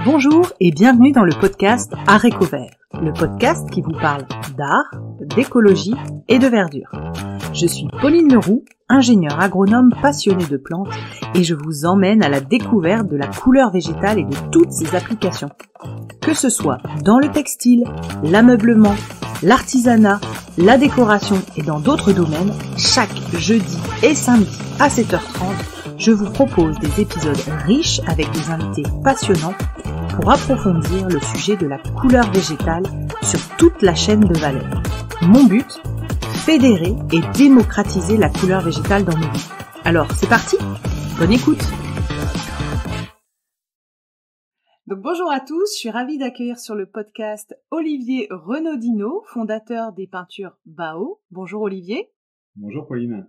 Bonjour et bienvenue dans le podcast Haricots Verts, le podcast qui vous parle d'art, d'écologie et de verdure. Je suis Pauline Leroux, ingénieure agronome passionnée de plantes et je vous emmène à la découverte de la couleur végétale et de toutes ses applications. Que ce soit dans le textile, l'ameublement, l'artisanat, la décoration et dans d'autres domaines, chaque jeudi et samedi à 7h30, je vous propose des épisodes riches avec des invités passionnants pour approfondir le sujet de la couleur végétale sur toute la chaîne de valeur. Mon but, fédérer et démocratiser la couleur végétale dans nos vies. Alors, c'est parti, bonne écoute. Donc bonjour à tous, je suis ravie d'accueillir sur le podcast Olivier Renaudino, fondateur des peintures Bao. Bonjour Olivier. Bonjour Pauline.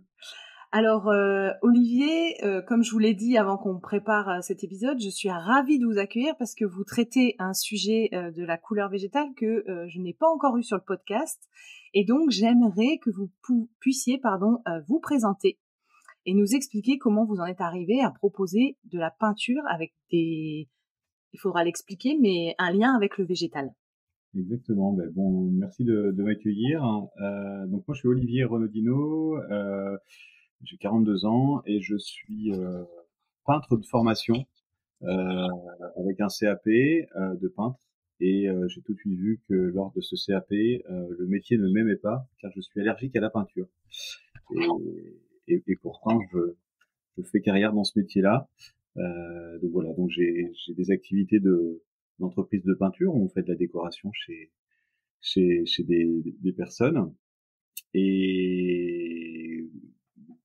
Alors Olivier, comme je vous l'ai dit avant qu'on prépare cet épisode, je suis ravie de vous accueillir parce que vous traitez un sujet de la couleur végétale que je n'ai pas encore eu sur le podcast. Et donc j'aimerais que vous puissiez vous présenter et nous expliquer comment vous en êtes arrivé à proposer de la peinture avec il faudra l'expliquer, mais un lien avec le végétal. Exactement. Merci de m'accueillir. Donc moi, je suis Olivier Renaudino, j'ai 42 ans et je suis peintre de formation avec un CAP de peintre. Et j'ai tout de suite vu que lors de ce CAP, le métier ne m'aimait pas car je suis allergique à la peinture. Et pourtant, je fais carrière dans ce métier-là. Donc j'ai des activités d'entreprise de peinture où on fait de la décoration chez des personnes. Et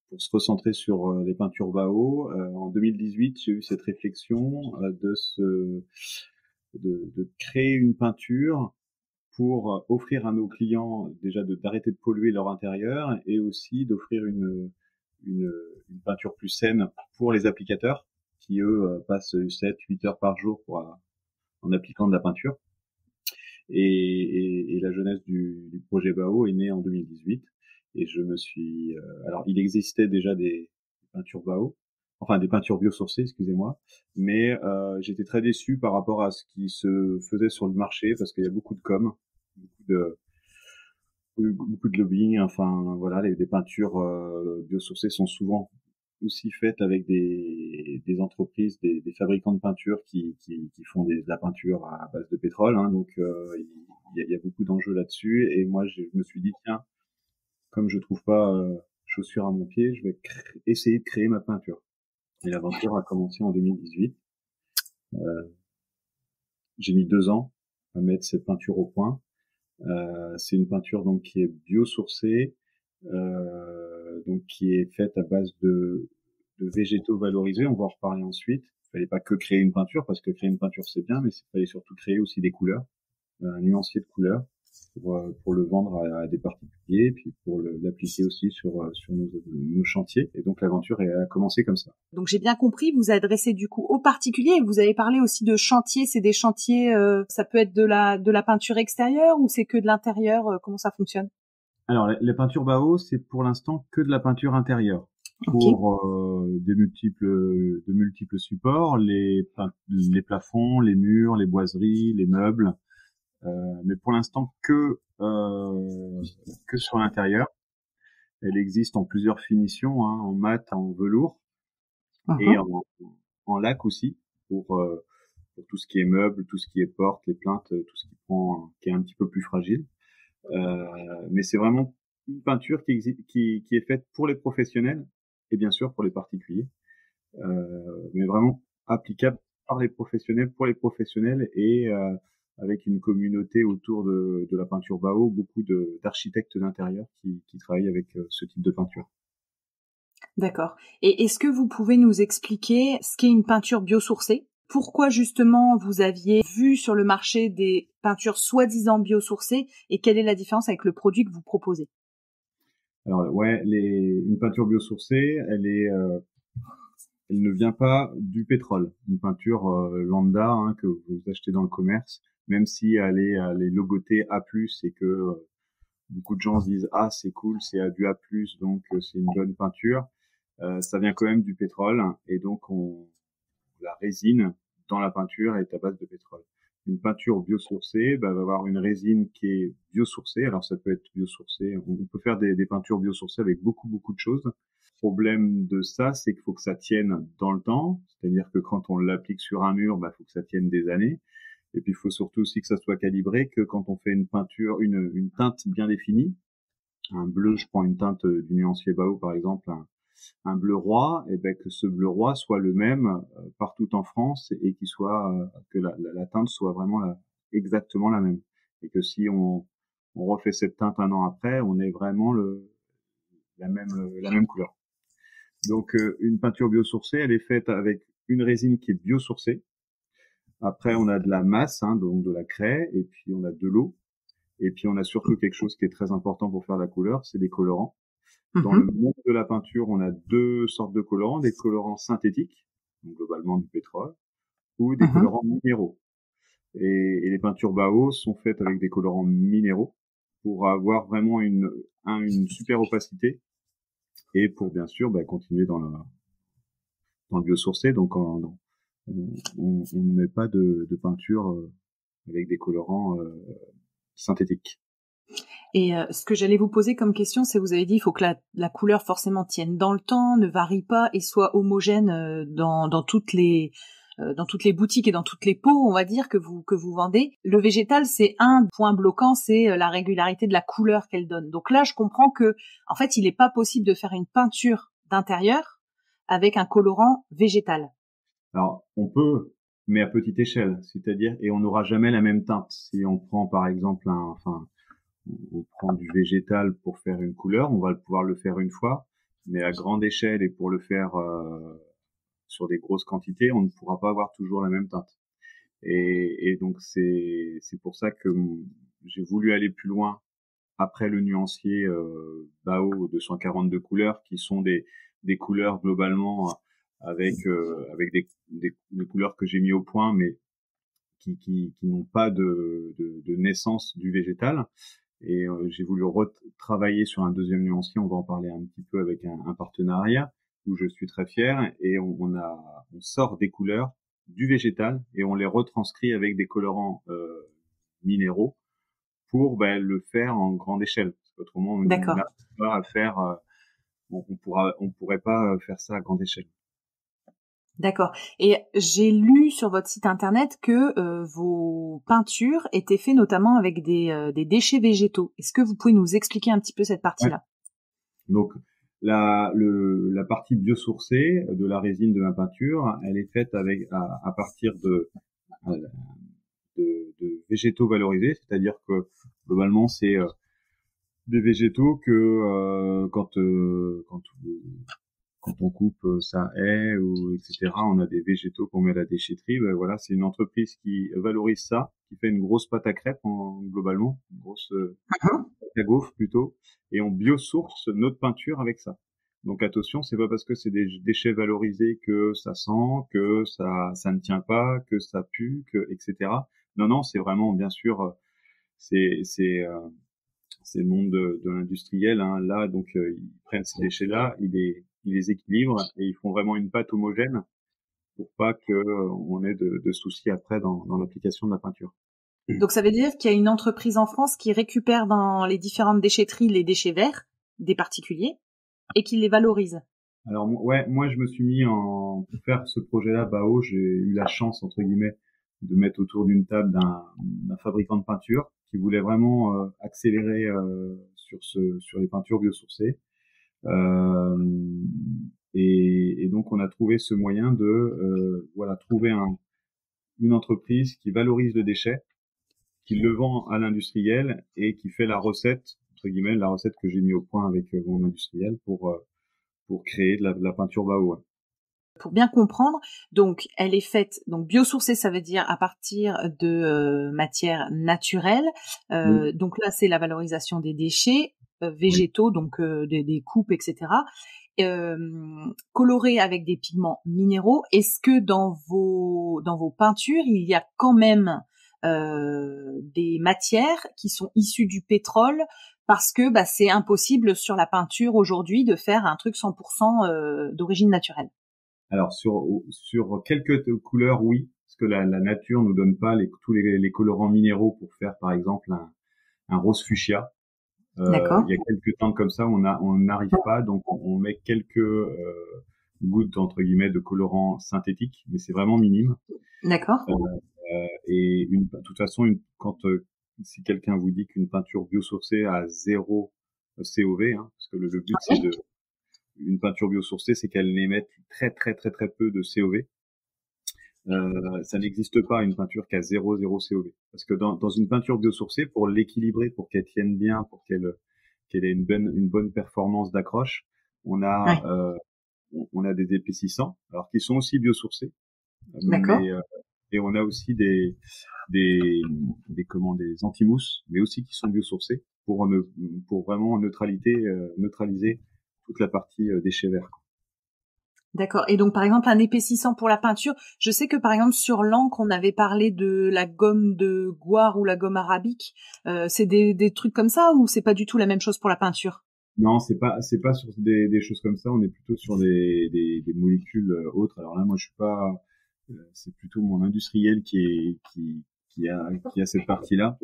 pour se recentrer sur les peintures Bao, en 2018, j'ai eu cette réflexion de créer une peinture pour offrir à nos clients déjà d'arrêter de polluer leur intérieur et aussi d'offrir une peinture plus saine pour les applicateurs qui eux passent 7-8 heures par jour en appliquant de la peinture. Et la jeunesse du projet Bao est née en 2018 et je me suis alors il existait déjà des peintures Bao, enfin des peintures biosourcées, excusez-moi, mais j'étais très déçu par rapport à ce qui se faisait sur le marché parce qu'il y a beaucoup de com, beaucoup de lobbying, enfin voilà, les peintures biosourcées sont souvent aussi faites avec des entreprises, des fabricants de peinture qui font de la peinture à base de pétrole, hein, donc il y a beaucoup d'enjeux là-dessus et moi je me suis dit tiens, comme je trouve pas chaussures à mon pied, je vais essayer de créer ma peinture. Et l'aventure a commencé en 2018. J'ai mis 2 ans à mettre cette peinture au point. C'est une peinture donc qui est biosourcée, donc qui est faite à base de végétaux valorisés. On va en reparler ensuite. Il fallait pas que créer une peinture parce que créer une peinture c'est bien, mais il fallait surtout créer aussi des couleurs, un nuancier de couleurs pour le vendre à des particuliers, puis pour l'appliquer aussi sur nos chantiers. Et donc l'aventure a commencé comme ça. Donc j'ai bien compris, vous adressez du coup aux particuliers. Vous avez parlé aussi de chantiers. C'est des chantiers, ça peut être de la peinture extérieure ou c'est que de l'intérieur. Comment ça fonctionne? Alors les peintures Bao, c'est pour l'instant que de la peinture intérieure. Okay. Pour de multiples supports, les plafonds, les murs, les boiseries, les meubles. Mais pour l'instant que sur l'intérieur. Elle existe en plusieurs finitions, hein, en mat, en velours et en lac aussi pour tout ce qui est meubles, tout ce qui est portes, les plinthes, tout ce qui est un petit peu plus fragile. Mais c'est vraiment une peinture qui est faite pour les professionnels et bien sûr pour les particuliers, mais vraiment applicable par les professionnels, pour les professionnels et avec une communauté autour de la peinture Bao, beaucoup d'architectes d'intérieur qui travaillent avec ce type de peinture. D'accord. Et est-ce que vous pouvez nous expliquer ce qu'est une peinture biosourcée? Pourquoi justement vous aviez vu sur le marché des peintures soi-disant biosourcées et quelle est la différence avec le produit que vous proposez? Alors ouais, une peinture biosourcée, elle ne vient pas du pétrole. Une peinture lambda, hein, que vous achetez dans le commerce, même si elle est logotée A+, et que beaucoup de gens se disent ah c'est cool, c'est du A+, donc c'est une bonne peinture. Ça vient quand même du pétrole et donc la résine dans la peinture est à base de pétrole. Une peinture biosourcée va avoir une résine qui est biosourcée. Alors ça peut être biosourcé, on peut faire des peintures biosourcées avec beaucoup de choses. Le problème de ça, c'est qu'il faut que ça tienne dans le temps, c'est-à-dire que quand on l'applique sur un mur, il faut que ça tienne des années. Et puis il faut surtout aussi que ça soit calibré, que quand on fait une peinture, une teinte bien définie, un bleu, je prends une teinte du nuancier Bao par exemple, un bleu roi, et que ce bleu roi soit le même partout en France et qu'il soit que la teinte soit vraiment exactement la même, et que si on refait cette teinte un an après, on ait vraiment la même couleur. Donc une peinture biosourcée, elle est faite avec une résine qui est biosourcée. Après on a de la masse, donc de la craie, et puis on a de l'eau. Et puis, on a surtout quelque chose qui est très important pour faire la couleur, c'est des colorants. Dans le monde de la peinture, on a deux sortes de colorants, des colorants synthétiques, donc globalement du pétrole, ou des colorants minéraux. Et les peintures Bao sont faites avec des colorants minéraux pour avoir vraiment une super opacité et pour bien sûr continuer dans le biosourcé. Donc, on ne met pas de peinture avec des colorants synthétique. Et ce que j'allais vous poser comme question, c'est vous avez dit il faut que la couleur forcément tienne dans le temps, ne varie pas et soit homogène dans toutes les boutiques et dans toutes les pots, on va dire, que vous vendez. Le végétal, c'est un point bloquant, c'est la régularité de la couleur qu'elle donne. Donc là, je comprends que en fait, il n'est pas possible de faire une peinture d'intérieur avec un colorant végétal. Alors, on peut, mais à petite échelle, c'est-à-dire, et on n'aura jamais la même teinte. Si on prend par exemple on prend du végétal pour faire une couleur, on va pouvoir le faire une fois, mais à grande échelle et pour le faire sur des grosses quantités, on ne pourra pas avoir toujours la même teinte. Et donc c'est pour ça que j'ai voulu aller plus loin après le nuancier Bao 242 couleurs, qui sont des couleurs globalement avec des couleurs que j'ai mis au point, mais qui n'ont pas de naissance du végétal. Et j'ai voulu retravailler sur un deuxième nuancier, on va en parler un petit peu, avec un partenariat où je suis très fier, et on sort des couleurs du végétal et on les retranscrit avec des colorants minéraux pour le faire en grande échelle. Autrement, on n'arrive pas à faire, on pourrait pas faire ça à grande échelle. D'accord. Et j'ai lu sur votre site internet que vos peintures étaient faites notamment avec des déchets végétaux. Est-ce que vous pouvez nous expliquer un petit peu cette partie-là? Ouais. Donc la partie biosourcée de la résine de ma peinture, elle est faite à partir de végétaux valorisés, c'est-à-dire que globalement c'est des végétaux que quand on coupe sa haie ou etc., on a des végétaux qu'on met à la déchetterie. Voilà, c'est une entreprise qui valorise ça, qui fait une grosse pâte à crêpes globalement, une grosse pâte à gaufre plutôt, et on biosource notre peinture avec ça. Donc attention, c'est pas parce que c'est des déchets valorisés que ça sent, que ça ne tient pas, que ça pue, etc. Non, c'est vraiment, bien sûr, c'est le monde de l'industriel, là. Donc ils prennent ces déchets-là, ils les équilibrent et ils font vraiment une pâte homogène pour pas que on ait de soucis après dans l'application de la peinture. Donc ça veut dire qu'il y a une entreprise en France qui récupère dans les différentes déchetteries les déchets verts des particuliers et qui les valorise. Alors moi je me suis mis pour faire ce projet-là Bao, j'ai eu la chance entre guillemets de mettre autour d'une table d'un fabricant de peinture qui voulait vraiment accélérer sur les peintures biosourcées. Et donc on a trouvé ce moyen de trouver une entreprise qui valorise le déchet, qui le vend à l'industriel et qui fait la recette, entre guillemets, la recette que j'ai mis au point avec mon industriel pour créer de la peinture Bao. Ouais. Pour bien comprendre, donc elle est faite, donc biosourcée, ça veut dire à partir de matières naturelles. Oui. Donc là, c'est la valorisation des déchets végétaux, donc des coupes, etc. Coloré avec des pigments minéraux. Est-ce que dans vos peintures, il y a quand même des matières qui sont issues du pétrole, parce que c'est impossible sur la peinture aujourd'hui de faire un truc 100% d'origine naturelle? Alors sur quelques couleurs, oui, parce que la nature nous donne pas tous les colorants minéraux pour faire, par exemple, un rose fuchsia. D'accord. Il y a quelques temps comme ça, on n'arrive pas, donc on met quelques gouttes entre guillemets de colorant synthétique, mais c'est vraiment minime. D'accord. Et de toute façon, quand si quelqu'un vous dit qu'une peinture biosourcée a 0 COV, hein, parce que le but c'est une peinture biosourcée, c'est qu'elle émette très très très très peu de COV. Ça n'existe pas une peinture qui a 0 COV, parce que dans une peinture biosourcée, pour l'équilibrer, pour qu'elle tienne bien, pour qu'elle ait une bonne performance d'accroche, on a des épaississants, alors qui sont aussi biosourcés, D'accord. mais et on a aussi des anti-mousses, mais aussi qui sont biosourcés pour vraiment neutraliser toute la partie déchets verts. D'accord. Et donc, par exemple, un épaississant pour la peinture. Je sais que, par exemple, sur l'encre, on avait parlé de la gomme de Goire ou la gomme arabique. C'est des trucs comme ça ou c'est pas du tout la même chose pour la peinture? Non, c'est pas sur des choses comme ça. On est plutôt sur des molécules autres. Alors là, moi, je suis pas. C'est plutôt mon industriel qui a cette partie-là.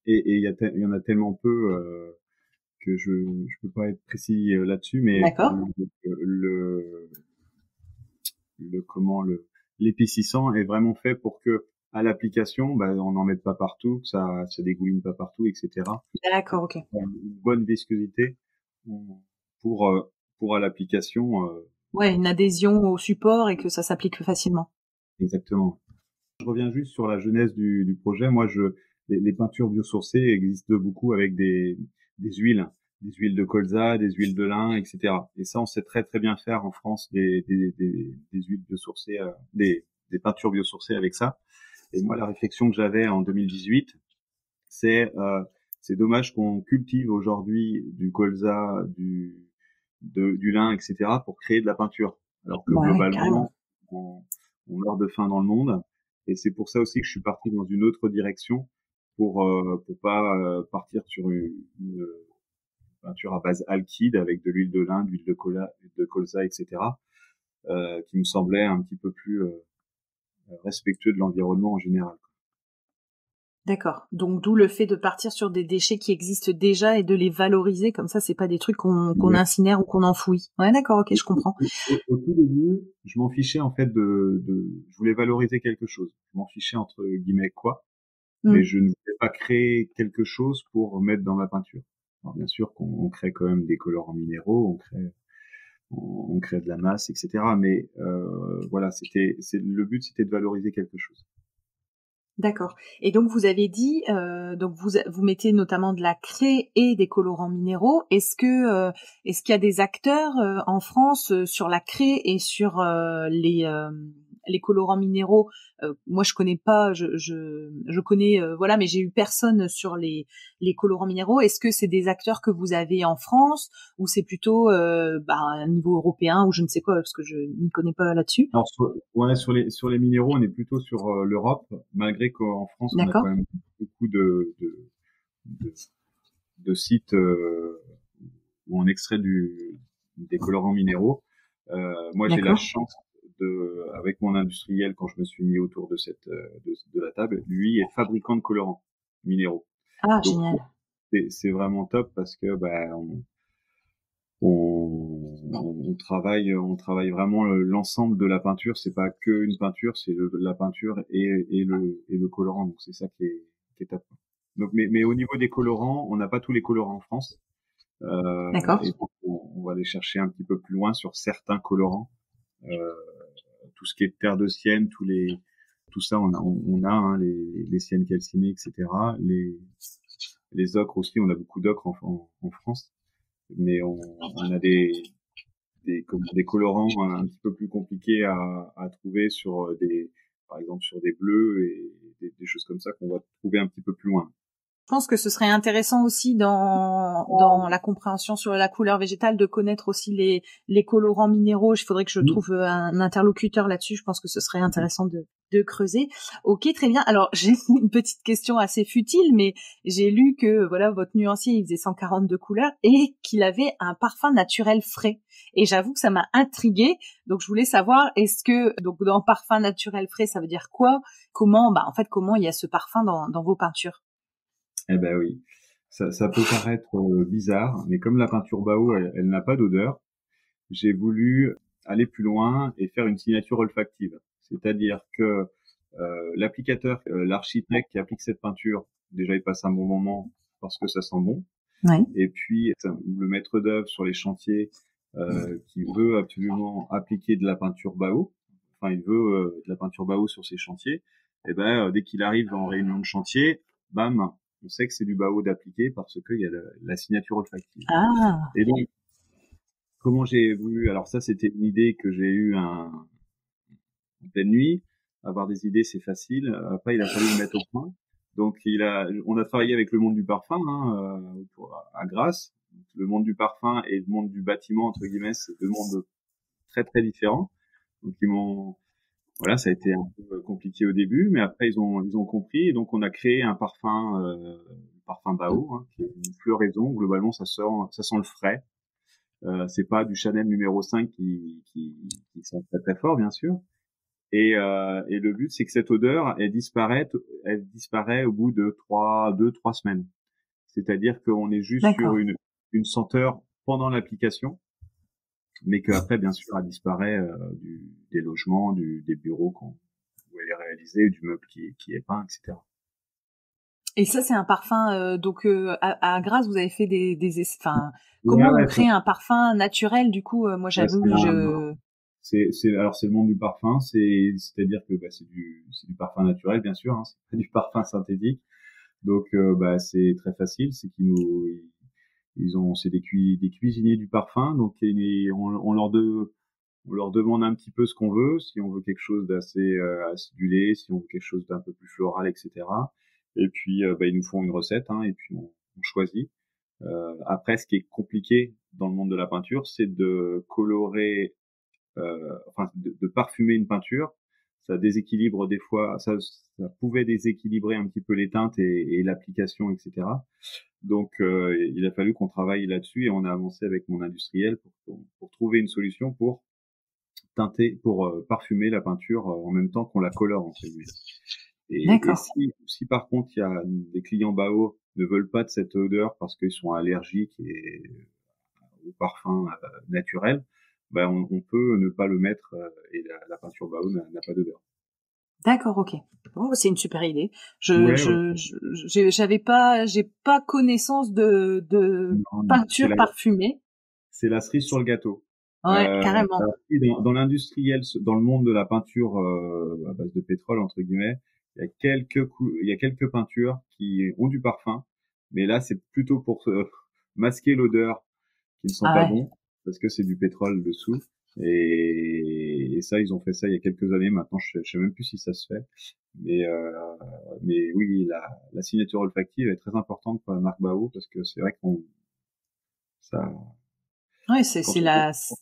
Et il y en a tellement peu que je peux pas être précis là-dessus. Mais D'accord. l'épaississant est vraiment fait pour que à l'application, on n'en mette pas partout, que ça dégouline pas partout, etc. D'accord, ok. Une bonne viscosité pour à l'application. Ouais, une adhésion au support et que ça s'applique plus facilement. Exactement. Je reviens juste sur la genèse du projet. Moi, les peintures biosourcées existent beaucoup avec des huiles de colza, des huiles de lin, etc. Et ça, on sait très très bien faire en France des huiles biosourcées, des peintures biosourcées avec ça. Et moi, la réflexion que j'avais en 2018, c'est dommage qu'on cultive aujourd'hui du colza, du lin, etc. pour créer de la peinture, alors que globalement, on meurt de faim dans le monde. Et c'est pour ça aussi que je suis parti dans une autre direction pour pas partir sur une peinture à base alkyd avec de l'huile de lin, d'huile de colza, etc. Qui me semblait un petit peu plus respectueux de l'environnement en général. D'accord. Donc d'où le fait de partir sur des déchets qui existent déjà et de les valoriser, comme ça c'est pas des trucs qu'on incinère ou qu'on enfouit. Ouais, d'accord, ok, je comprends. Au tout début, je m'en fichais en fait je voulais valoriser quelque chose. Je m'en fichais entre guillemets quoi, mais je ne voulais pas créer quelque chose pour mettre dans ma peinture. Alors bien sûr qu'on crée quand même des colorants minéraux, on crée de la masse, etc. Mais voilà, le but, c'était de valoriser quelque chose. D'accord. Et donc vous avez dit, donc vous mettez notamment de la craie et des colorants minéraux. Est-ce qu'il y a des acteurs en France sur la craie et sur les colorants minéraux? Moi je connais pas, je connais voilà, mais j'ai eu personne sur les colorants minéraux. Est-ce que c'est des acteurs que vous avez en France ou c'est plutôt à un niveau européen ou je ne sais quoi parce que je n'y connais pas là-dessus? Alors sur les minéraux, on est plutôt sur l'Europe, malgré qu'en France on a quand même beaucoup de sites où on extrait des colorants minéraux. Moi j'ai la chance avec mon industriel, quand je me suis mis autour de de la table, lui est fabricant de colorants minéraux. Ah, donc, génial. C'est vraiment top parce que on travaille vraiment l'ensemble de la peinture. C'est pas que une peinture, c'est la peinture et le colorant. Donc c'est ça qui est top. Donc mais au niveau des colorants, on n'a pas tous les colorants en France. D'accord. Et donc on va aller chercher un petit peu plus loin sur certains colorants. Tout ce qui est terre de sienne, tout ça, on a hein, les siennes calcinées, etc. Les ocres aussi, on a beaucoup d'ocres en France, mais on a des colorants un petit peu plus compliqués à trouver par exemple sur des bleus et des choses comme ça qu'on va trouver un petit peu plus loin. Je pense que ce serait intéressant aussi dans la compréhension sur la couleur végétale de connaître aussi les colorants minéraux. Il faudrait que je trouve un interlocuteur là-dessus. Je pense que ce serait intéressant de creuser. Ok, très bien. Alors, j'ai une petite question assez futile, mais j'ai lu que voilà, votre nuancier, il faisait 142 couleurs et qu'il avait un parfum naturel frais. Et j'avoue que ça m'a intriguée. Donc, je voulais savoir, est-ce que, donc, dans parfum naturel frais, ça veut dire quoi? Comment il y a ce parfum dans vos peintures? Eh ben oui, ça peut paraître bizarre, mais comme la peinture Bao, elle n'a pas d'odeur, j'ai voulu aller plus loin et faire une signature olfactive. C'est-à-dire que l'applicateur, l'architecte qui applique cette peinture, déjà il passe un bon moment parce que ça sent bon. Oui. Et puis le maître d'œuvre sur les chantiers qui veut absolument appliquer de la peinture Bao, enfin il veut de la peinture Bao sur ses chantiers, et ben dès qu'il arrive en réunion de chantier, bam, on sait que c'est du Bao d'appliquer parce qu'il y a la signature olfactive. Ah. Et donc comment j'ai voulu, alors ça c'était une idée que j'ai eue en pleine nuit. Avoir des idées c'est facile. Après il a fallu le mettre au point. Donc on a travaillé avec le monde du parfum à Grasse. Le monde du parfum et le monde du bâtiment entre guillemets, c'est deux mondes très très différents. Donc voilà, ça a été un peu compliqué au début, mais après ils ont compris. Et donc on a créé un parfum Bao, qui est une floraison. Globalement, ça sent le frais. C'est pas du Chanel numéro 5 qui sent très très fort, bien sûr. Et le but, c'est que cette odeur, elle disparaît au bout de 3 semaines. C'est-à-dire qu'on est juste sur une senteur pendant l'application, mais qu'après, bien sûr, elle disparaît des logements, des bureaux où elle est réalisée, du meuble qui est peint, etc. Et ça, c'est un parfum. Donc à Grasse, vous avez fait enfin, Ouais, comment on crée un parfum naturel? Du coup, moi, j'avoue, c'est le monde du parfum, c'est-à-dire que c'est du parfum naturel, bien sûr, c'est pas du parfum synthétique. Donc c'est très facile, c'est c'est des cuisiniers du parfum, donc on leur demande un petit peu ce qu'on veut, si on veut quelque chose d'assez acidulé, si on veut quelque chose d'un peu plus floral, etc. Et puis ils nous font une recette, et puis on choisit. Après, ce qui est compliqué dans le monde de la peinture, c'est de colorer, de parfumer une peinture. Ça déséquilibre des fois, ça pouvait déséquilibrer un petit peu les teintes et l'application, etc. Donc, il a fallu qu'on travaille là-dessus et on a avancé avec mon industriel pour trouver une solution pour parfumer la peinture en même temps qu'on la colore, entre guillemets. Et si par contre il y a des clients Bao ne veulent pas de cette odeur parce qu'ils sont allergiques au parfum naturel, on peut ne pas le mettre et la peinture Bao n'a pas d'odeur. D'accord, ok. Bon, c'est une super idée. Ouais. J'ai pas connaissance de peinture parfumée. C'est la cerise sur le gâteau. Ouais, carrément. Dans l'industriel, dans le monde de la peinture à base de pétrole entre guillemets, il y a quelques peintures qui ont du parfum, mais là c'est plutôt pour masquer l'odeur qui ne sent pas bon parce que c'est du pétrole dessous. Et ça, ils ont fait ça il y a quelques années. Maintenant, je sais même plus si ça se fait. Mais oui, la signature olfactive est très importante pour la marque Bao parce que c'est vrai ça. Ouais, quand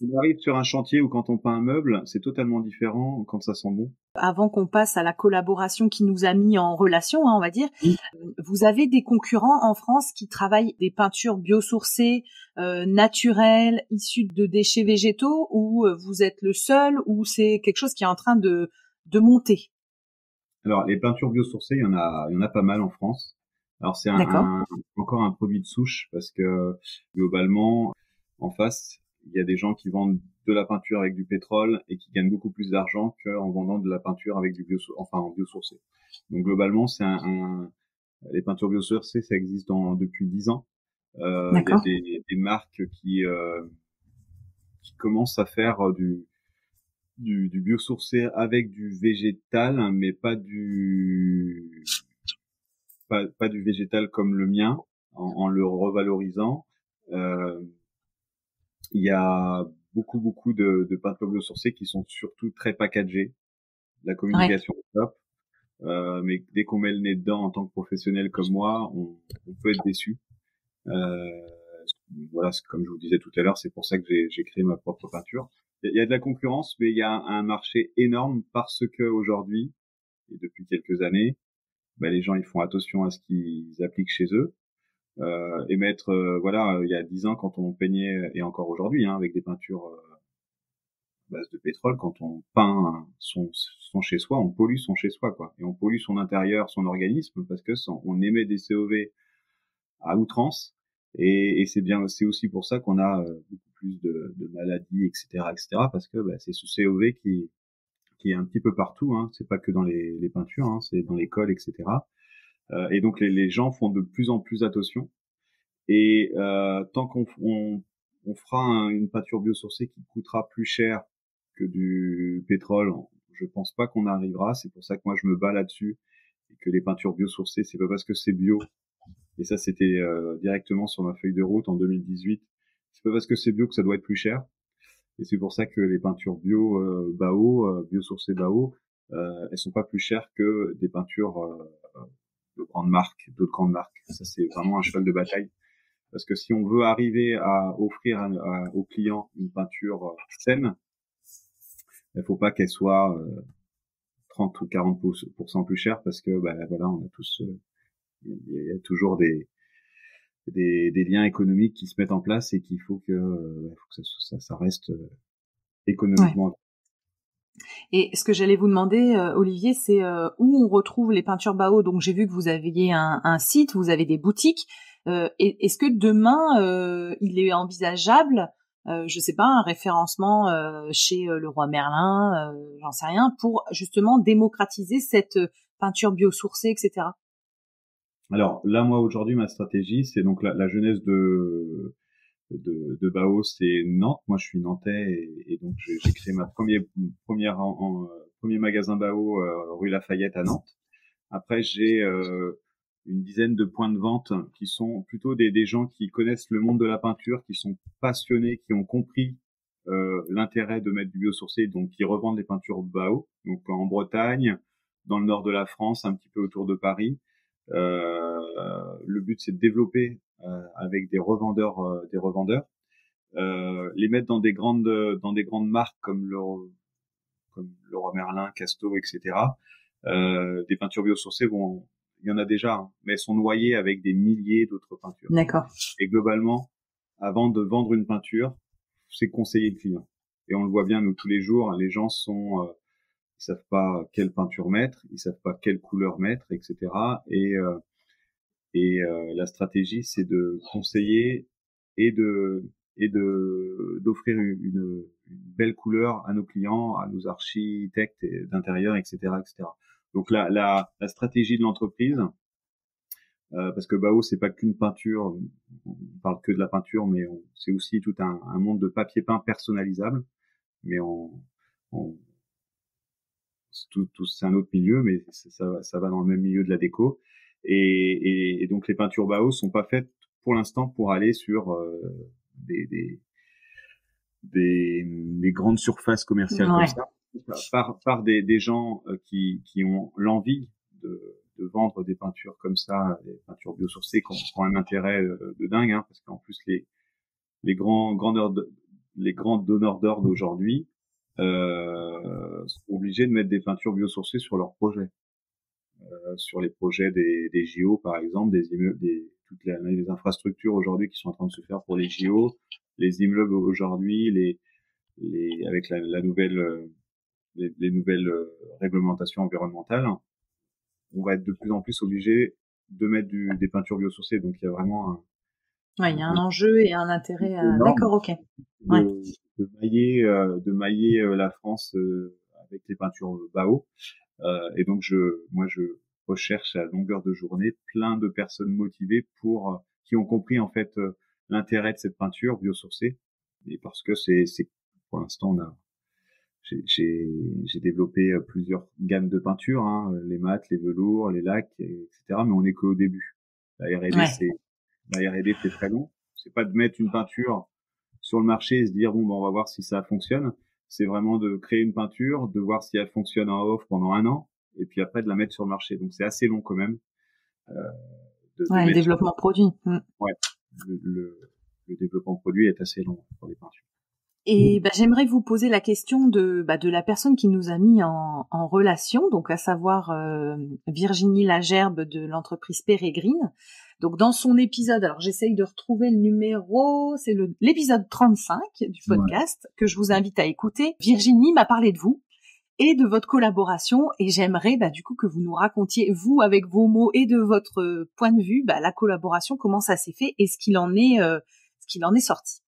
on arrive sur un chantier ou quand on peint un meuble, c'est totalement différent quand ça sent bon. Avant qu'on passe à la collaboration qui nous a mis en relation, on va dire, vous avez des concurrents en France qui travaillent des peintures biosourcées, naturelles, issues de déchets végétaux, ou vous êtes le seul, ou c'est quelque chose qui est en train de monter? Alors, les peintures biosourcées, il y en a pas mal en France. Alors, c'est encore un produit de souche parce que globalement, en face, il y a des gens qui vendent de la peinture avec du pétrole et qui gagnent beaucoup plus d'argent qu'en vendant de la peinture avec en biosourcé. Donc globalement, les peintures biosourcées, ça existe depuis 10 ans. Il y a des marques qui commencent à faire du biosourcé avec du végétal, mais pas du végétal comme le mien, en le revalorisant. Il y a beaucoup de peintures biosourcées qui sont surtout très packagées. La communication est top. mais dès qu'on met le nez dedans en tant que professionnel comme moi, on peut être déçu. Voilà, comme je vous disais tout à l'heure, c'est pour ça que j'ai créé ma propre peinture. Il y a de la concurrence, mais il y a un marché énorme parce que aujourd'hui, et depuis quelques années, les gens ils font attention à ce qu'ils appliquent chez eux. Et mettre, il y a 10 ans quand on peignait, et encore aujourd'hui, avec des peintures à base de pétrole, quand on peint son chez soi, on pollue son chez soi, quoi. Et on pollue son intérieur, son organisme, parce que on émet des COV à outrance. Et c'est aussi pour ça qu'on a beaucoup plus de maladies, etc., parce que c'est ce COV qui est un petit peu partout, hein. C'est pas que dans les peintures, hein, c'est dans les cols, etc. Et donc les gens font de plus en plus attention. Et tant qu'on fera une peinture biosourcée qui coûtera plus cher que du pétrole, je pense pas qu'on arrivera. C'est pour ça que moi je me bats là-dessus, et que les peintures biosourcées, c'est pas parce que c'est bio. Et ça, c'était directement sur ma feuille de route en 2018. C'est pas parce que c'est bio que ça doit être plus cher. Et c'est pour ça que les peintures bio biosourcées Bao, elles sont pas plus chères que des peintures d'autres grandes marques. Ça, c'est vraiment un cheval de bataille. Parce que si on veut arriver à offrir aux clients une peinture saine, il faut pas qu'elle soit 30 ou 40% plus chère, parce que on a tous, il y a toujours des liens économiques qui se mettent en place, et qu'il faut que ça reste économiquement. Ouais. Et ce que j'allais vous demander, Olivier, c'est où on retrouve les peintures Bao. Donc j'ai vu que vous aviez un site, vous avez des boutiques. Est-ce que demain il est envisageable, je sais pas, un référencement chez Leroy Merlin, j'en sais rien, pour justement démocratiser cette peinture biosourcée, etc. Alors là, moi aujourd'hui, ma stratégie, c'est donc la jeunesse de Bao, c'est Nantes. Moi, je suis nantais, et donc j'ai créé ma premier magasin Bao rue Lafayette à Nantes. Après, j'ai une dizaine de points de vente qui sont plutôt des gens qui connaissent le monde de la peinture, qui sont passionnés, qui ont compris l'intérêt de mettre du biosourcé, donc qui revendent les peintures Bao, donc en Bretagne, dans le nord de la France, un petit peu autour de Paris. Le but, c'est de développer avec des revendeurs, les mettre dans des grandes marques comme Leroy Merlin, Casto, etc. Des peintures biosourcées, il y en a déjà, hein, mais elles sont noyées avec des milliers d'autres peintures. D'accord. Et globalement, avant de vendre une peinture, c'est conseiller le client. Et on le voit bien, nous, tous les jours, les gens ils savent pas quelle peinture mettre, ils savent pas quelle couleur mettre, etc. Et la stratégie, c'est de conseiller et d'offrir une belle couleur à nos clients, à nos architectes d'intérieur, etc., etc. Donc la stratégie de l'entreprise, parce que Bao, c'est pas qu'une peinture, on parle que de la peinture, mais c'est aussi tout un monde de papier peint personnalisable. Mais c'est un autre milieu, mais ça va dans le même milieu de la déco. Et donc les peintures Bao sont pas faites pour l'instant pour aller sur des grandes surfaces commerciales comme ça, par des gens qui ont l'envie de vendre des peintures comme ça, des peintures biosourcées qui ont un intérêt de dingue, hein, parce qu'en plus les grands donneurs d'ordre d'aujourd'hui sont obligés de mettre des peintures biosourcées sur leurs projets, sur les projets des JO par exemple, des immeubles, toutes les infrastructures aujourd'hui qui sont en train de se faire pour les JO, les immeubles aujourd'hui, avec la nouvelle les nouvelles réglementations environnementales, on va être de plus en plus obligé de mettre des peintures biosourcées. Donc il y a vraiment il y a un enjeu et un intérêt. D'accord, ok. De mailler la France avec les peintures Bao. Et donc moi je recherche à longueur de journée plein de personnes motivées qui ont compris en fait l'intérêt de cette peinture biosourcée. Et parce que c'est pour l'instant j'ai développé plusieurs gammes de peintures, hein, les mats, les velours, les lacs, etc. Mais on est qu'au début. La R&D c'est très long. C'est pas de mettre une peinture sur le marché et se dire on va voir si ça fonctionne. C'est vraiment de créer une peinture, de voir si elle fonctionne en off pendant 1 an, et puis après de la mettre sur le marché. Donc c'est assez long quand même. Le développement produit. Ouais, le développement produit est assez long pour les peintures. Et j'aimerais vous poser la question de la personne qui nous a mis en relation, donc à savoir Virginie Lagerbe de l'entreprise Peregrine. Donc dans son épisode, alors j'essaye de retrouver le numéro, c'est l'épisode 35 du podcast que je vous invite à écouter. Virginie m'a parlé de vous et de votre collaboration, et j'aimerais du coup que vous nous racontiez, vous avec vos mots et de votre point de vue, la collaboration, comment ça s'est fait et ce qu'il en est sorti.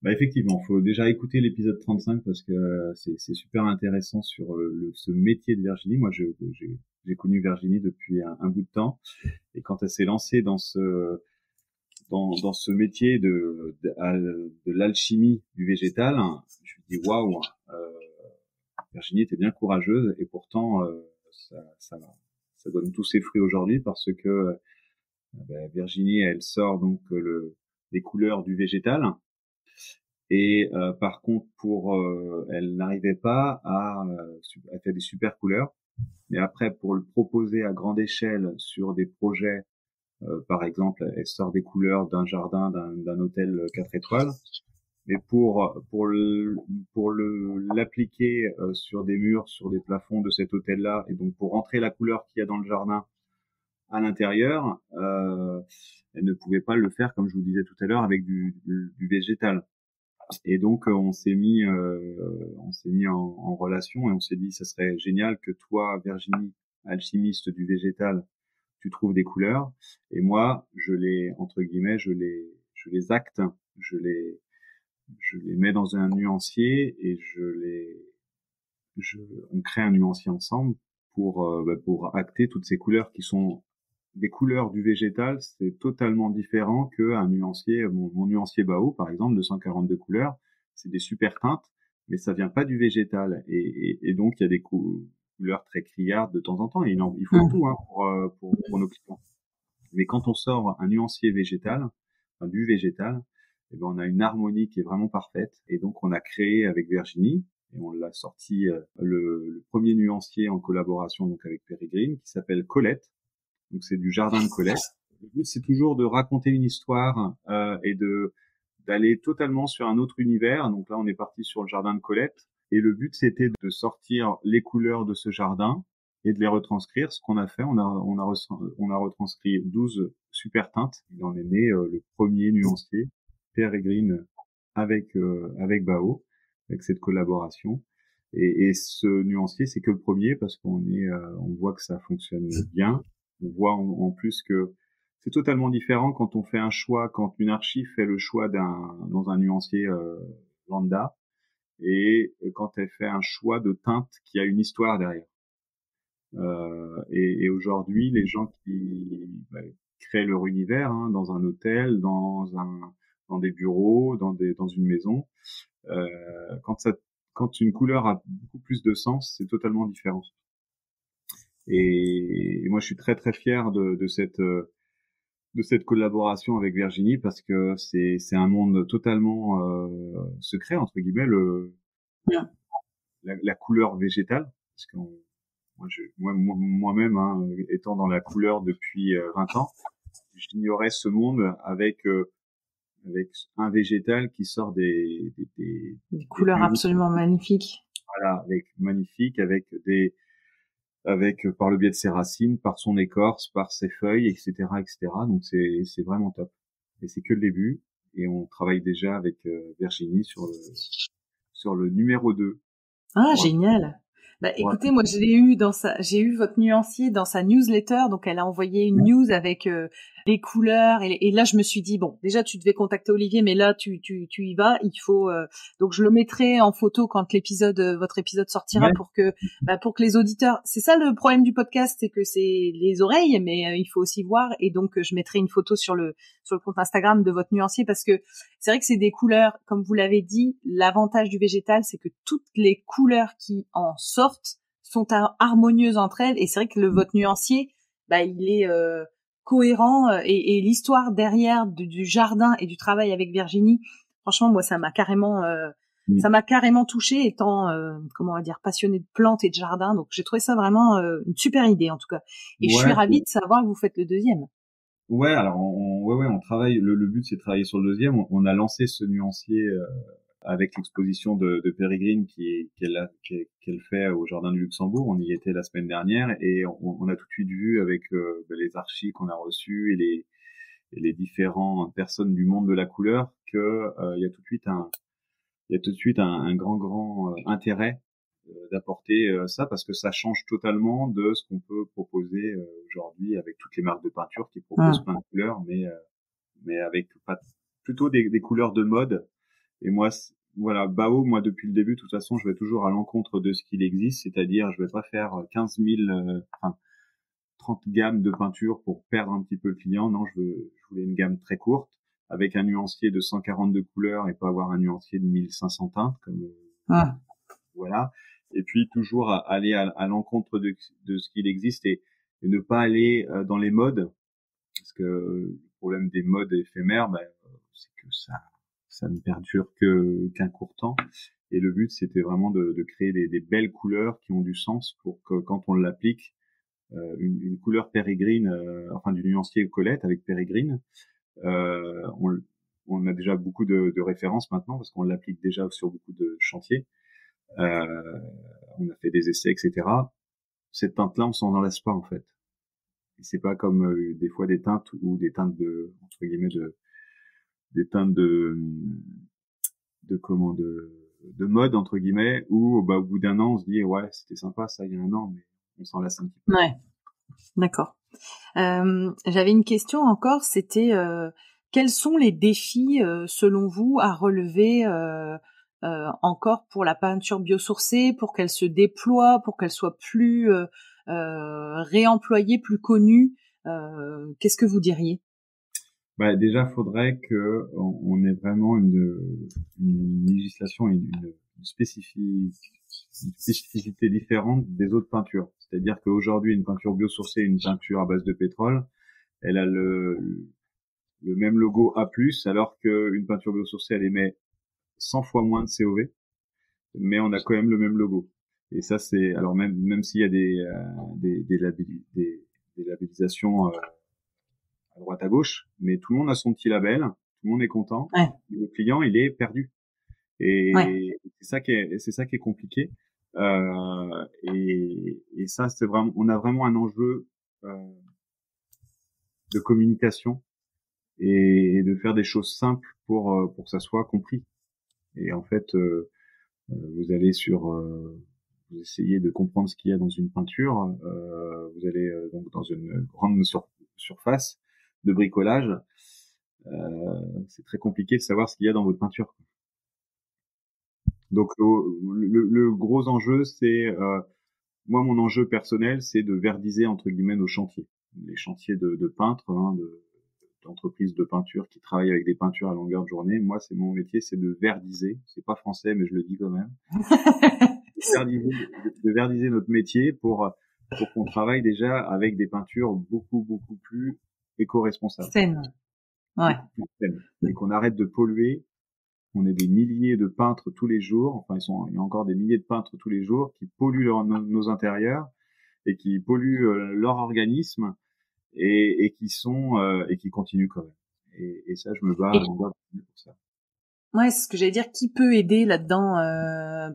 Effectivement, faut déjà écouter l'épisode 35 parce que c'est super intéressant sur ce métier de Virginie. Moi, j'ai connu Virginie depuis un bout de temps, et quand elle s'est lancée dans ce métier de l'alchimie du végétal, je me dis waouh, Virginie était bien courageuse, et pourtant ça donne tous ses fruits aujourd'hui parce que Virginie, elle sort donc les couleurs du végétal. Et par contre, elle n'arrivait pas à faire des super couleurs. Mais après, pour le proposer à grande échelle sur des projets, par exemple, elle sort des couleurs d'un jardin, d'un hôtel 4 étoiles. Mais pour l'appliquer sur des murs, sur des plafonds de cet hôtel-là, et donc pour rentrer la couleur qu'il y a dans le jardin à l'intérieur, elle ne pouvait pas le faire, comme je vous disais tout à l'heure, avec du végétal. Et donc on s'est mis en relation, et on s'est dit ça serait génial que toi, Virginie, alchimiste du végétal, tu trouves des couleurs, et moi je les acte, je les mets dans un nuancier, et on crée un nuancier ensemble pour acter toutes ces couleurs qui sont des couleurs du végétal. C'est totalement différent qu'un nuancier, mon nuancier Bao, par exemple, de 142 couleurs. C'est des super teintes, mais ça vient pas du végétal. Et donc, il y a des couleurs très criardes de temps en temps, et il faut tout, pour nos clients. Mais quand on sort un nuancier végétal, du végétal, on a une harmonie qui est vraiment parfaite. Et donc, on a créé avec Virginie, et on l'a sorti, le premier nuancier en collaboration donc avec Peregrine, qui s'appelle Colette. Donc c'est du jardin de Colette. Le but, c'est toujours de raconter une histoire et d'aller totalement sur un autre univers. Donc là, on est parti sur le jardin de Colette, et le but, c'était de sortir les couleurs de ce jardin et de les retranscrire. Ce qu'on a fait, on a retranscrit 12 super teintes. Il en est né le premier nuancier, Peregrine, avec Bao, avec cette collaboration. Et ce nuancier, c'est que le premier, parce on voit que ça fonctionne bien. On voit en plus que c'est totalement différent quand on fait un choix, quand une archi fait le choix dans un nuancier lambda, et quand elle fait un choix de teinte qui a une histoire derrière. Et aujourd'hui, les gens qui créent leur univers, dans un hôtel, dans des bureaux, dans une maison, quand une couleur a beaucoup plus de sens, c'est totalement différent. Et moi, je suis très très fier de cette collaboration avec Virginie, parce que c'est un monde totalement secret, entre guillemets, la couleur végétale, parce que moi-même, étant dans la couleur depuis 20 ans, j'ignorais ce monde avec un végétal qui sort des couleurs absolument magnifiques. Voilà, avec par le biais de ses racines, par son écorce, par ses feuilles, etc., etc. Donc c'est vraiment top. Et c'est que le début, et on travaille déjà avec Virginie sur le numéro 2. Ah, génial. Écoutez, moi j'ai eu votre nuancier dans sa newsletter, donc elle a envoyé une news avec les couleurs, et là je me suis dit bon, déjà tu devais contacter Olivier, mais là tu y vas, il faut donc je le mettrai en photo quand votre épisode sortira, pour que les auditeurs, c'est ça le problème du podcast, c'est que c'est les oreilles, mais il faut aussi voir, et donc je mettrai une photo sur le compte Instagram de votre nuancier, parce que c'est vrai que c'est des couleurs, comme vous l'avez dit, l'avantage du végétal, c'est que toutes les couleurs qui en sortent sont harmonieuses entre elles, et c'est vrai que votre nuancier, il est cohérent, et l'histoire derrière du jardin et du travail avec Virginie, franchement, moi ça m'a carrément ça m'a carrément touchée étant, comment on va dire, passionnée de plantes et de jardin. Donc j'ai trouvé ça vraiment une super idée en tout cas. Et je suis ravie de savoir que vous faites le deuxième. Ouais, alors on travaille. Le but c'est de travailler sur le deuxième. On a lancé ce nuancier avec l'exposition de Pérégrine qu'elle fait au Jardin du Luxembourg. On y était la semaine dernière et on a tout de suite vu avec les archives qu'on a reçues et les différentes personnes du monde de la couleur que il y a tout de suite un grand intérêt d'apporter ça parce que ça change totalement de ce qu'on peut proposer aujourd'hui avec toutes les marques de peinture qui proposent plein de couleurs, mais avec plutôt des couleurs de mode. Et moi, voilà, Bao, moi depuis le début, de toute façon, je vais toujours à l'encontre de ce qu'il existe, c'est-à-dire je vais pas faire 15 000, 30 gammes de peinture pour perdre un petit peu le client. Non, je voulais une gamme très courte avec un nuancier de 142 couleurs et pas avoir un nuancier de 1500 teintes comme voilà. Et puis toujours aller à l'encontre de ce qu'il existe et ne pas aller dans les modes parce que le problème des modes éphémères, c'est que ça ne perdure qu'un court temps. Et le but, c'était vraiment de créer des belles couleurs qui ont du sens pour que quand on l'applique, une couleur Pérégrine, enfin du nuancier Colette avec Pérégrine, on a déjà beaucoup de références maintenant parce qu'on l'applique déjà sur beaucoup de chantiers. On a fait des essais, etc. Cette teinte-là, on s'en enlace pas en fait. Et c'est pas comme des fois des teintes ou des teintes de entre guillemets des teintes de mode entre guillemets où au bout d'un an on se dit ouais c'était sympa ça il y a un an mais on s'en lasse un petit peu. Ouais, d'accord. J'avais une question encore, c'était quels sont les défis selon vous à relever encore pour la peinture biosourcée, pour qu'elle se déploie, pour qu'elle soit plus réemployée, plus connue. Qu'est-ce que vous diriez? Déjà, faudrait que on ait vraiment une législation et une spécificité différente des autres peintures. C'est-à-dire qu'aujourd'hui, une peinture biosourcée, une peinture à base de pétrole, elle a le même logo A+, alors qu'une peinture biosourcée, elle émet 100 fois moins de COV, mais on a quand même le même logo. Et ça, c'est alors même s'il y a des labellisations à droite à gauche, mais tout le monde a son petit label, tout le monde est content. Ouais. Le client, il est perdu. Et c'est ça qui est compliqué. Et ça, c'est vraiment, on a vraiment un enjeu de communication et de faire des choses simples pour que ça soit compris. Et en fait, vous allez vous essayez de comprendre ce qu'il y a dans une peinture. Vous allez donc dans une grande surface de bricolage. C'est très compliqué de savoir ce qu'il y a dans votre peinture. Donc le gros enjeu, c'est moi mon enjeu personnel, c'est de verdiser entre guillemets nos chantiers, les chantiers de peintres, d'entreprises de peinture qui travaillent avec des peintures à longueur de journée. Moi, c'est mon métier, c'est de verdiser. C'est pas français, mais je le dis quand même. de verdiser notre métier pour qu'on travaille déjà avec des peintures beaucoup plus éco-responsables. Saine. Ouais. Et qu'on arrête de polluer. On est des milliers de peintres tous les jours. Enfin, il y a encore des milliers de peintres tous les jours qui polluent nos intérieurs et qui polluent leur organisme et qui continuent quand même. Et ça, je me bats pour ça. Ouais, c'est ce que j'allais dire. Qui peut aider là-dedans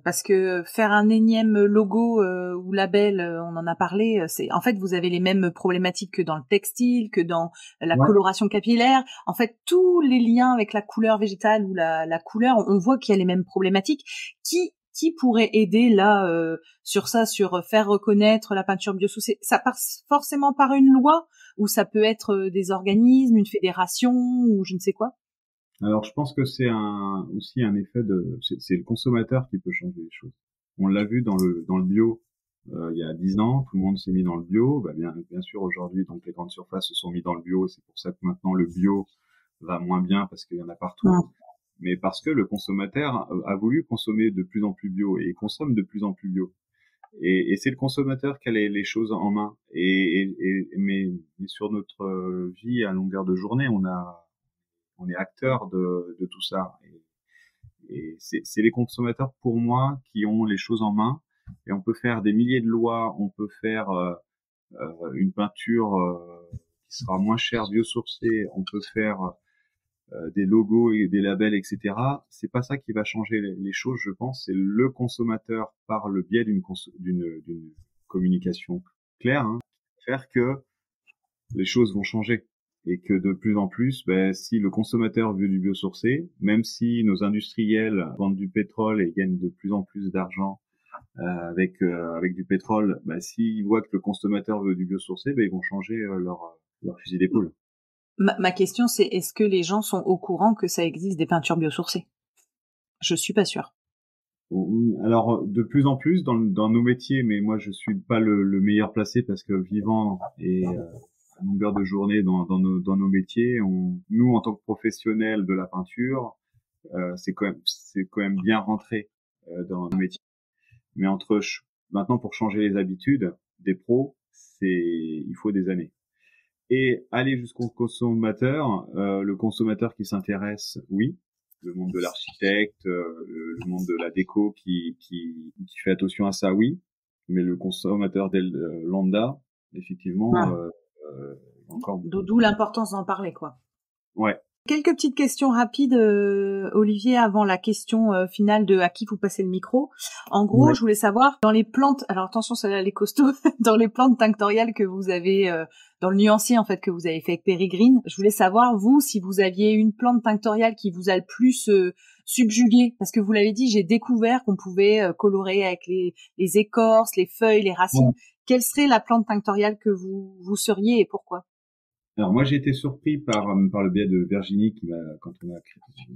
parce que faire un énième logo ou label, on en a parlé. C'est en fait, vous avez les mêmes problématiques que dans le textile, que dans la coloration capillaire. En fait, tous les liens avec la couleur végétale ou la couleur, on voit qu'il y a les mêmes problématiques. Qui pourrait aider là sur ça, sur faire reconnaître la peinture biosourcée? Ça passe forcément par une loi ou ça peut être des organismes, une fédération ou je ne sais quoi? Alors, je pense que c'est aussi un effet c'est le consommateur qui peut changer les choses. On l'a vu dans le bio, il y a 10 ans, tout le monde s'est mis dans le bio. Bien sûr, aujourd'hui, donc les grandes surfaces se sont mis dans le bio, et c'est pour ça que maintenant le bio va moins bien parce qu'il y en a partout. Mais parce que le consommateur a voulu consommer de plus en plus bio et consomme de plus en plus bio. Et c'est le consommateur qui a les choses en main. Mais sur notre vie à longueur de journée, on est acteur de tout ça. et c'est les consommateurs pour moi qui ont les choses en main. Et on peut faire des milliers de lois, on peut faire une peinture qui sera moins chère, biosourcée, on peut faire des logos et des labels, etc. C'est pas ça qui va changer les choses, je pense. C'est le consommateur par le biais d'une communication claire, hein, faire que les choses vont changer. Et que de plus en plus, si le consommateur veut du biosourcé, même si nos industriels vendent du pétrole et gagnent de plus en plus d'argent avec du pétrole, s'ils voient que le consommateur veut du biosourcé, ils vont changer leur fusil d'épaule. Ma question, c'est est-ce que les gens sont au courant que ça existe des peintures biosourcées? Je suis pas sûre. Alors, de plus en plus dans nos métiers, mais moi je suis pas le meilleur placé parce que vivant et à longueur de journée dans nos métiers, nous en tant que professionnels de la peinture, c'est quand même bien rentré dans nos métiers. Mais maintenant pour changer les habitudes des pros, il faut des années. Et aller jusqu'au consommateur, le consommateur qui s'intéresse, oui, le monde de l'architecte, le monde de la déco qui fait attention à ça, oui, mais le consommateur lambda, effectivement, encore. D'où l'importance d'en parler, quoi. Ouais. Quelques petites questions rapides, Olivier, avant la question finale de à qui vous passez le micro. En gros, ouais. Je voulais savoir, dans les plantes, alors attention, celle-là, elle est costaud, dans les plantes tinctoriales que vous avez, dans le nuancier, en fait, que vous avez fait avec Peregrine, je voulais savoir, vous, si vous aviez une plante tinctoriale qui vous a le plus subjugué, parce que vous l'avez dit, j'ai découvert qu'on pouvait colorer avec les écorces, les feuilles, les racines. Ouais. Quelle serait la plante tinctoriale que vous seriez et pourquoi? Alors moi j'ai été surpris par le biais de Virginie quand on a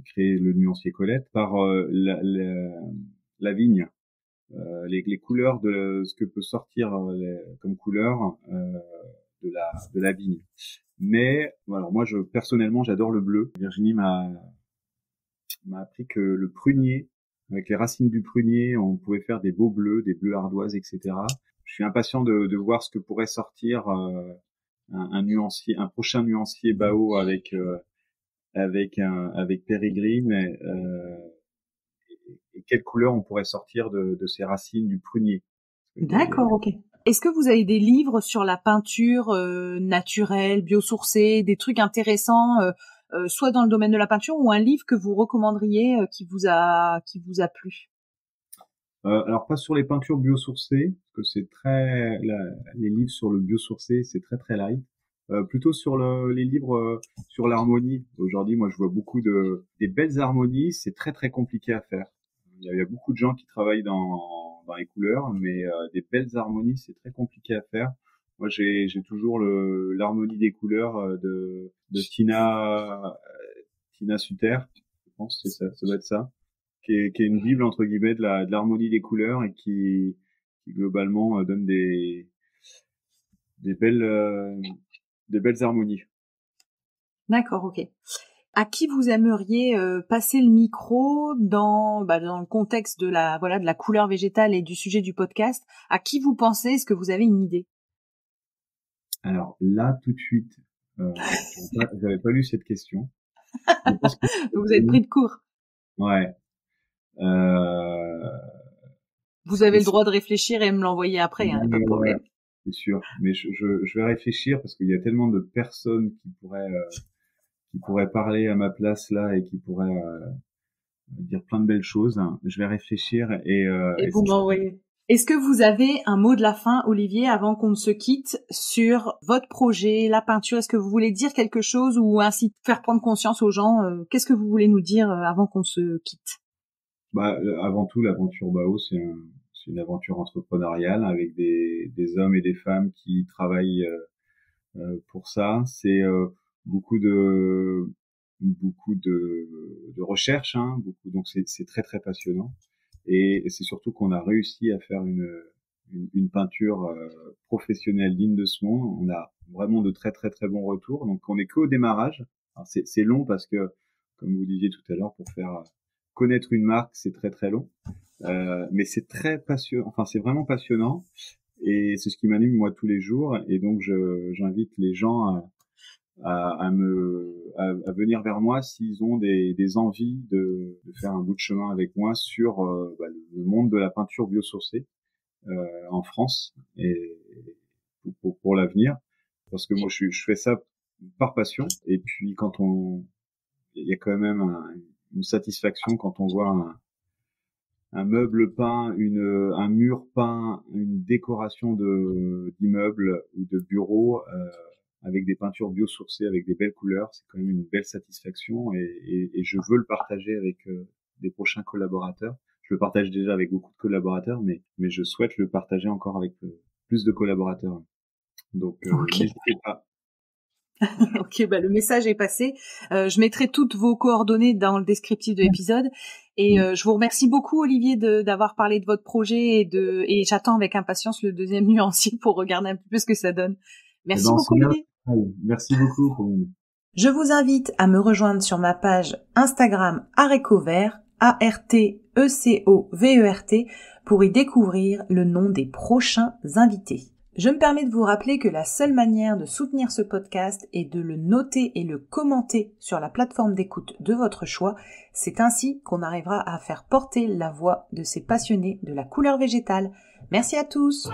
créé le nuancier Colette par la vigne, les couleurs de ce que peut sortir comme couleur de la vigne. Mais alors moi personnellement j'adore le bleu. Virginie m'a appris que le prunier, avec les racines du prunier, on pouvait faire des beaux bleus, des bleus ardoises, etc. Je suis impatient de voir ce que pourrait sortir un prochain nuancier Bao avec Peregrine et quelle couleur on pourrait sortir de ces racines du prunier. D'accord, ok. Est-ce que vous avez des livres sur la peinture naturelle, biosourcée, des trucs intéressants, soit dans le domaine de la peinture ou un livre que vous recommanderiez qui vous a plu? Alors pas sur les peintures biosourcées, parce que les livres sur le biosourcé, c'est très très light. Plutôt sur les livres sur l'harmonie. Aujourd'hui, moi, je vois beaucoup des belles harmonies. C'est très très compliqué à faire. Il y a beaucoup de gens qui travaillent dans les couleurs, mais des belles harmonies, c'est très compliqué à faire. Moi, j'ai toujours l'harmonie des couleurs de Tina Suter. Je pense que ça doit être ça. Qui est une bible entre guillemets de l'harmonie des couleurs et qui globalement donne des belles harmonies. D'accord, ok. À qui vous aimeriez passer le micro dans le contexte de la couleur végétale et du sujet du podcast? À qui vous pensez? Est-ce que vous avez une idée? Alors là, tout de suite, j'avais pas lu cette question. Vous êtes pris de court. Ouais. Vous avez le droit de réfléchir et me l'envoyer après, pas de problème. C'est sûr, mais je vais réfléchir parce qu'il y a tellement de personnes qui pourraient parler à ma place là et qui pourraient dire plein de belles choses. Je vais réfléchir et vous m'envoyez. Est-ce que vous avez un mot de la fin, Olivier, avant qu'on ne se quitte, sur votre projet, la peinture? Est-ce que vous voulez dire quelque chose ou ainsi faire prendre conscience aux gens? Qu'est-ce que vous voulez nous dire avant qu'on se quitte? Avant tout, l'aventure Bao, c'est une aventure entrepreneuriale avec des hommes et des femmes qui travaillent pour ça. C'est beaucoup de recherche, hein, donc c'est très très passionnant. Et c'est surtout qu'on a réussi à faire une peinture professionnelle digne de ce nom. On a vraiment de très très très bons retours. Donc on est qu'au démarrage. Alors c'est long parce que, comme vous disiez tout à l'heure, pour faire connaître une marque, c'est très très long. Mais c'est très passionnant. Enfin, c'est vraiment passionnant. Et c'est ce qui m'anime moi tous les jours. Et donc j'invite les gens à venir vers moi s'ils ont des envies de faire un bout de chemin avec moi sur le monde de la peinture biosourcée en France et pour l'avenir, parce que moi je fais ça par passion, et puis il y a quand même une satisfaction quand on voit un meuble peint, un mur peint, une décoration d'immeuble ou de bureau avec des peintures biosourcées, avec des belles couleurs. C'est quand même une belle satisfaction, et je veux le partager avec des prochains collaborateurs. Je le partage déjà avec beaucoup de collaborateurs, mais je souhaite le partager encore avec plus de collaborateurs. Donc n'hésitez pas. Ok, le message est passé. Je mettrai toutes vos coordonnées dans le descriptif de l'épisode. Et je vous remercie beaucoup, Olivier, d'avoir parlé de votre projet, et j'attends avec impatience le deuxième nuancier pour regarder un petit peu ce que ça donne. Merci beaucoup, Olivier. Merci beaucoup, Pauline. Je vous invite à me rejoindre sur ma page Instagram Arécovert, ARTECOVERT, pour y découvrir le nom des prochains invités. Je me permets de vous rappeler que la seule manière de soutenir ce podcast est de le noter et le commenter sur la plateforme d'écoute de votre choix. C'est ainsi qu'on arrivera à faire porter la voix de ces passionnés de la couleur végétale. Merci à tous!